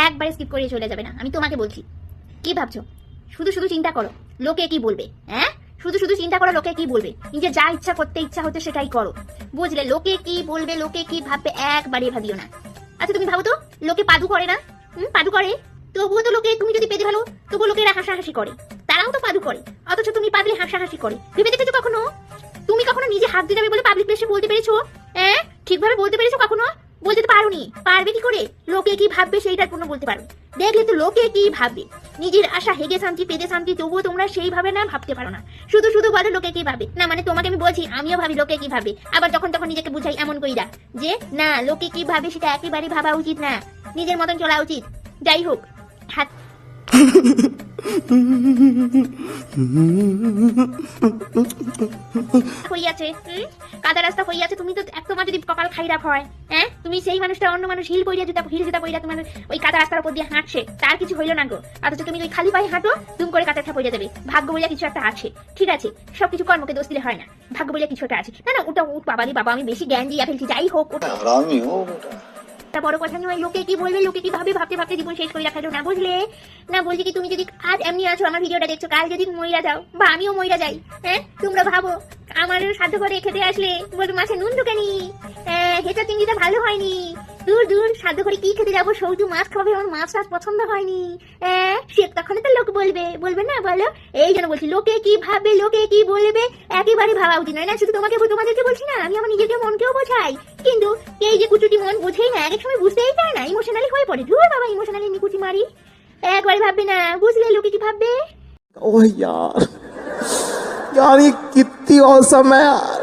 একবারে স্কিপ করে চলে যাবে না, আমি তোমাকে বলছি। কি ভাবছো? শুধু শুধু চিন্তা করো লোকে কি বলবে, হ্যাঁ? শুধু শুধু চিন্তা করো লোকে কি বলবে, নিজে যা ইচ্ছা করতে ইচ্ছা হতে সেটাই করো, বুঝলে? লোকে কি বলবে, লোকে কি ভাববে, একবারে ভাবিও না। আচ্ছা তুমি ভাবো তো, লোকে পাদু করে না? পাদু করে, তবুও তো লোকে, তুমি যদি পেতে ভালো তবুও লোকেরা হাসাহাসি করে, তারাও তো পাদু করে, অথচ তুমি পাদলে হাসাহাসি করে। ভেবে দেখেছো কখনো? তুমি কখনো নিজে হাত দিয়ে যাবে বলে পাবলিক প্লেসে বলতে পেরেছো? হ্যাঁ, ঠিকভাবে বলতে পেরেছো কখনো? বলতে তো পারোনি। পারবে কি করে? লোকে কি ভাববে সেইটার কোনো বলতে পারো। দেখলে তো লোকে কি ভাববে, নিজের আশা হেগে শান্তি পেতে শান্তি, তবুও তোমরা সেইভাবে না ভাবতে পারো না, শুধু শুধু বলো লোকে কি ভাবে। না মানে তোমাকে আমি বলছি, আমিও ভাবি লোকে কি ভাবে, আবার যখন তখন নিজেকে বুঝাই এমন কইরা যে না, লোকে কি ভাবে সেটা একেবারে ভাবা উচিত না, নিজের মতন চলা উচিত। যাই হোক, হাত হইয়াছে, কাদা রাস্তা হইয়াছে, তুমি তো এক তোমার যদি কপাল খাইরাপ হয়, হ্যাঁ, তুমি সেই মানুষটা, অন্য মানুষ হিল জুতা পইরা তোমার ওই কাদা রাস্তার উপর দিয়ে হাঁটছে, তার কিছু হইলো না গো, অথচ তুমি ওই খালি পায়ে হাঁটো, দুম করে কাদা পইরা যাবে। ভাগ্য বইলা কিছু একটা আছে, ঠিক আছে, সবকিছু কর্মকে দোষ দিলে হয় না, ভাগ্য বইলা কিছু একটা আছে। না না, ওটা বাবারি বাবা, আমি বেশি জ্ঞান দিয়া ফেলছি। যাই হোক, ওটা বড় কথা নয়। লোকে কি বলবে, লোকে কি ভাবে, ভাবতে ভাবতে জীবন শেষ করে রাখালো না, বুঝলে? না বলছি কি, তুমি যদি আজ এমনি আছো, আমার ভিডিওটা দেখছো, কাল যদি মইরা যাও বা আমিও মইরা যাই, হ্যাঁ, তোমরা ভাবো আমার সাধ্য করে খেতে আসলে বলবে মাছে নুন ঢুকেনি, হেঁচা চিংড়িটা ভালো হয়নি, দূর দূর সাধ্য করে কি খেতে যাবো, সৌজু মাছ খাবে, আমার মাছ টাছ পছন্দ হয়নি, সে তখন তো লোক বলবে না, বলো? এই জন্য বলছি, লোকে কি ভাববে, লোকে কি বলবে একেবারে ভাবা উচিত নয়। না শুধু তোমাদেরকে বলছি না, আমি আমার নিজেকে মনকেও বোঝাই, কিন্তু এই যে কুচুটি মন বোঝেই না, এক সময় বুঝতেই চায় না, ইমোশনালি হয়ে পড়ে। ধুর বাবা, ইমোশনালি নিকুচি মারি, একবারে ভাববে না, বুঝলে লোকে কি ভাববে। ओह यार, यार ये कितनी औसम है यार।